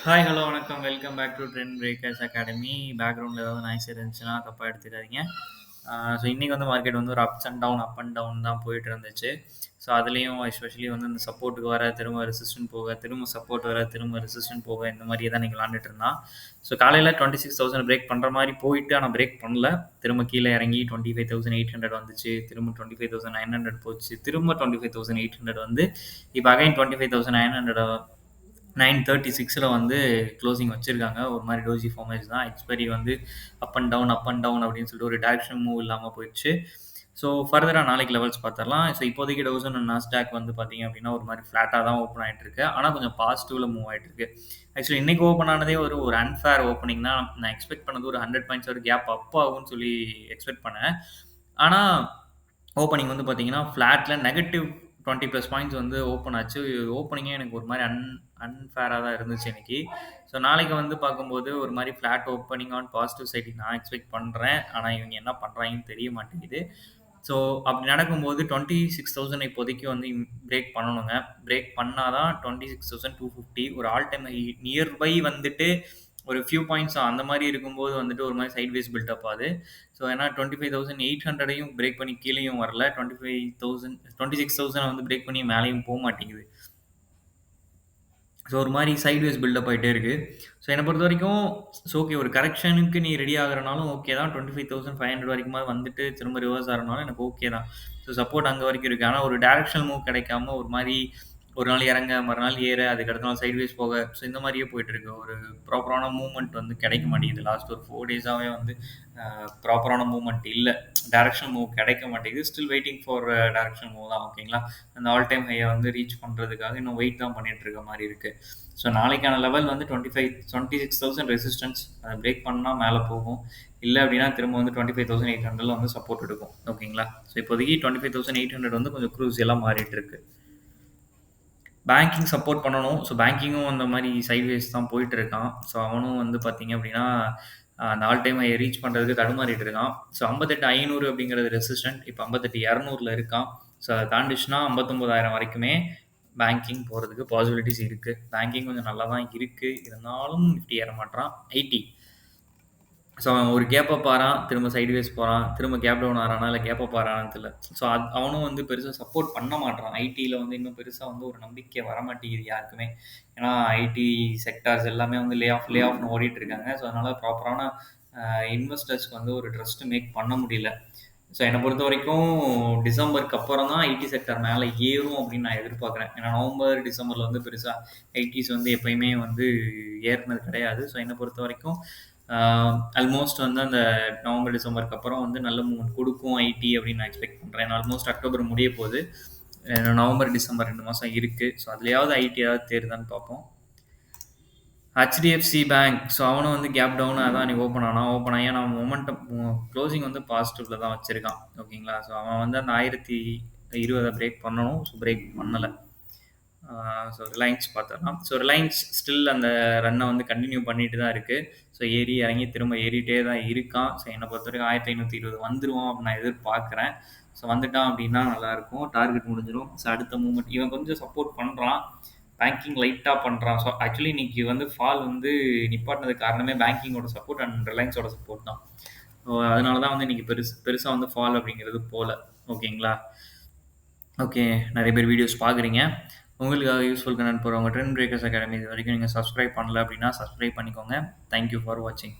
Hi, hello, வணக்கம். Welcome back to trend breakers academy. பேக்ரவுண்ட்ல ஏதாவது நாய்ஸ் இருந்துச்சுன்னா தப்பா எடுத்துக்காதீங்க. ஸோ இன்னைக்கு வந்து மார்க்கெட் வந்து ஒரு ups and down, up and down தான் போயிட்டு இருந்துச்சு. ஸோ அதுலயும் எஸ்பெஷலி வந்து இந்த சப்போர்ட்டுக்கு வர, திரும்ப ரெசிஸ்டன்ட் போக, திரும்ப சப்போர்ட் வர, திரும்ப ரெசிஸ்டன்ட் போக, இந்த மாதிரியே தான் இன்னைக்கு விளாண்டுட்டு இருந்தான். ஸோ காலையில 26,000 பிரேக் பண்ற மாதிரி போயிட்டு, ஆனா பிரேக் பண்ணல. திரும்ப கீழே இறங்கி 25,800 வந்துச்சு. திரும்ப 25,900 போச்சு. திரும்ப 25,800 வந்து இப்போ அகைன் 25,900 9:36ல வந்து க்ளோசிங் வச்சிருக்காங்க. ஒரு மாரி டோஜி ஃபார்மேஜ் தான். எக்ஸ்பைரி வந்து up and down, up and down அப்படின்னு சொல்லிட்டு ஒரு டைரக்ஷன் மூவ் இல்லாம போயிடுச்சு. ஸோ ஃபர்தரா நாளைக்கு லெவல்ஸ் பார்த்துரலாம். ஸோ இப்போதைக்கு டவ் ஜோன் அண்ட் நாஸ்டாக் வந்து பார்த்தீங்க அப்படின்னா, ஒரு மாரி ஃப்ளாட்டா தான் ஓப்பன் ஆயிட்டு இருக்கு. ஆனா கொஞ்சம் பாசிட்டிவ்ல மூவ் ஆயிட்டு இருக்கு. ஆக்சுவலி இன்னைக்கு ஓப்பன் ஆனதே ஒரு ஒரு அன்ஃபேர் ஓப்பனிங் தான். நான் எக்ஸ்பெக்ட் பண்ணது ஒரு 100 பாயிண்ட்ஸ் ஒரு கேப் அப் ஆகும்னு சொல்லி எக்ஸ்பெக்ட் பண்ணேன். ஆனா ஓப்பனிங் வந்து பார்த்தீங்கன்னா, ஃப்ளாட்ல நெகட்டிவ் 20 பிளஸ் பாயிண்ட்ஸ் வந்து ஓப்பன் ஆச்சு. ஓப்பனிங்கே எனக்கு ஒரு மாரி அன்ஃபேரா தான் இருந்துச்சு இன்னைக்கு. ஸோ நாளைக்கு வந்து பார்க்கும்போது ஒரு மாரி flat opening on positive side நான் எக்ஸ்பெக்ட் பண்றேன். ஆனா இவங்க என்ன பண்றாங்கன்னு தெரிய மாட்டேங்குது. ஸோ அப்படி நடக்கும்போது 26,000 இப்போதைக்கு வந்து பிரேக் பண்ணணுங்க. பிரேக் பண்ணா தான் 26,250 ஒரு ஆல் டைம் ஹை நியர்பை வந்துட்டு ஒரு ஃபியூ பாயிண்ட்ஸ் அந்த மாரி இருக்கும்போது வந்துட்டு ஒரு மாரி சைட்வேஸ் பில்டப் ஆகுது. ஸோ ஏன்னா 25,800யும் பிரேக் பண்ணி கீழயும் வரல. 25,000 26,000 வந்து பிரேக் பண்ணி மேலயும் போ மாட்டேங்குது. ஸோ ஒரு மாரி சைட்வேஸ் பில்டப் ஆயிட்டே இருக்கு. ஸோ என்ன பொறுத்தவரைக்கும் ஓகே ஒரு கரெக்ஷனுக்கு நீ ரெடி ஆகுறனாலும் ஓகே தான். 25,500 வரைக்குமாவது வந்துட்டு திரும்ப ரிவர்ஸ் ஆகுறனாலும் எனக்கு ஓகே தான். ஸோ சப்போர்ட் அங்க வரைக்கும் இருக்கு. ஆனா ஒரு டைரக்ஷனல் மூவ் கிடைக்காம ஒரு மாரி ஒரு நாள் இறங்க, மறுநாள் ஏற, அதுக்கு அடுத்த நாள் சைட்வேஸ் போக, ஸோ இந்த மாரியே போயிட்டு இருக்கு. ஒரு ப்ராப்பரான மூவ்மெண்ட் வந்து கிடைக்க மாட்டேங்குது. லாஸ்ட் ஒரு 4 டேஸாவே வந்து ப்ராப்பரான மூவ்மெண்ட் இல்ல. டைரக்ஷனல் மூவ் கிடைக்க மாட்டேங்குது. Still waiting for directional move தான் ஓகேங்களா. அந்த ஆல் டைம் ஹைய வந்து ரீச் பண்றதுக்காக இன்னும் வெயிட் தான் பண்ணிட்டு இருக்க மாரி இருக்கு. ஸோ நாளைக்கான லெவல் வந்து 26,000 ரெசிஸ்டன்ஸ். அத பிரேக் பண்ணா மேல போகும். இல்ல அப்படின்னா திரும்ப வந்து 25,800ல வந்து சப்போர்ட் எடுக்கும். ஓகேங்களா. ஸோ இப்போதைக்கு 25,800 வந்து கொஞ்சம் க்ரூசியலா மாறிட்டு இருக்கு. பேங்கிங் சப்போர்ட் பண்ணணும். ஸோ பேங்கிங்கும் அந்த மாரி சைட்வேஸ் தான் போயிட்டு இருக்கான். ஸோ அவனும் வந்து பார்த்தீங்க அப்படின்னா, அந்த ஆல் டைம் ஹைய ரீச் பண்றதுக்கு தடுமாறிட்டு இருக்கான். ஸோ 58,500 அப்படிங்கிறது ரெசிஸ்டன்ட். இப்ப 58,200ல இருக்கான். ஸோ அத தாண்டுச்சுன்னா 59,000 வரைக்குமே பேங்கிங் போறதுக்கு பாசிபிலிட்டீஸ் இருக்கு. பேங்கிங் கொஞ்சம் நல்லா தான் இருக்கு. இருந்தாலும் நிஃப்டி ஏற மாட்றான். ஐடி ஸோ அவன் ஒரு கேப் அப் ஆறான், திரும்ப சைட்வேஸ் போறான், திரும்ப கேப் டவுன் ஆறானா, இல்ல கேப் அப் ஆறானான்னு தெரியல. ஸோ அவனும் வந்து பெருசா சப்போர்ட் பண்ண மாட்றான். ஐடில வந்து இன்னும் பெருசா வந்து ஒரு நம்பிக்கை வரமாட்டேங்குது யாருக்குமே. ஏன்னா ஐடி செக்டார்ஸ் எல்லாமே வந்து லே ஆஃப்னு ஓடிட்டு இருக்காங்க. ஸோ அதனால ப்ராப்பரான இன்வெஸ்டர்ஸ்க்கு வந்து ஒரு ட்ரஸ்ட் மேக் பண்ண முடியல. ஸோ என்ன பொறுத்தவரைக்கும் டிசம்பருக்கு அப்புறம் தான் ஐடி செக்டார் மேல ஏறும் அப்படின்னு நான் எதிர்பார்க்குறேன். ஏன்னா நவம்பர், டிசம்பர்ல வந்து பெருசா ஐடிஸ் வந்து எப்பயுமே வந்து ஏறுனது கிடையாது. ஸோ என்ன பொறுத்தவரைக்கும் ஆல்மோஸ்ட் வந்து அந்த நவம்பர், டிசம்பருக்கு அப்புறம் வந்து நல்ல மூவ்மெண்ட் குடுக்கும் ஐடி அப்படின்னு நான் எக்ஸ்பெக்ட் பண்றேன். ஏன்னா ஆல்மோஸ்ட் அக்டோபர் முடிய போகுது. நவம்பர், டிசம்பர் 2 மாசம் இருக்கு. ஸோ அதுலயாவது ஐடி ஏதாவது தேறுதான்னு பார்ப்போம். ஹெச்டிஎஃப்சி பேங்க் ஸோ அவனும் வந்து கேப் டவுனாக தான் நீ ஓப்பன் ஆனான். ஓப்பன் ஆகி நான் மொமெண்டம் க்ளோசிங் வந்து பாசிட்டிவ்ல தான் வச்சிருக்கான். ஓகேங்களா. ஸோ அவன் வந்து அந்த 1020 பிரேக் பண்ணணும். ஸோ பிரேக் பண்ணலை. ஸோ ரிலையன்ஸ் பார்த்துடலாம். ஸோ ரிலையன்ஸ் ஸ்டில் அந்த ரன்னை வந்து கண்டினியூ பண்ணிட்டு தான் இருக்கு. ஸோ ஏறி இறங்கி திரும்ப ஏறிட்டே தான் இருக்கான். ஸோ என்னை பொறுத்த வரைக்கும் 1520 வந்துருவோம் அப்படின்னு நான் எதிர்பார்க்குறேன். ஸோ வந்துட்டான் அப்படின்னா நல்லாயிருக்கும். டார்கெட் முடிஞ்சிடும். ஸோ அடுத்த மூவ்மெண்ட் இவன் கொஞ்சம் சப்போர்ட் பண்ணுறான். பேங்கிங் லைட்டாக பண்ணுறான். ஸோ ஆக்சுவலி இன்னைக்கு வந்து ஃபால் வந்து நிப்பாட்டினது காரணமே பேங்கிங்கோட சப்போர்ட் அண்ட் ரிலையன்ஸோட சப்போர்ட் தான். ஸோ அதனால தான் வந்து இன்னைக்கு பெருசாக வந்து ஃபால் அப்படிங்கிறது போல. ஓகேங்களா. ஓகே, நிறைய பேர் வீடியோஸ் பார்க்குறீங்க. உங்களுக்காக யூஸ்ஃபுல் கண்டென்ட் போகிறவங்க ட்ரெண்ட் பிரேக்கர்ஸ் அகாடமி இது வரைக்கும் நீங்கள் சப்ஸ்கிரைப் பண்ணல அப்படின்னா சப்ஸ்கிரைப் பண்ணிக்கோங்க. தேங்க்யூ ஃபார் வாட்சிங்.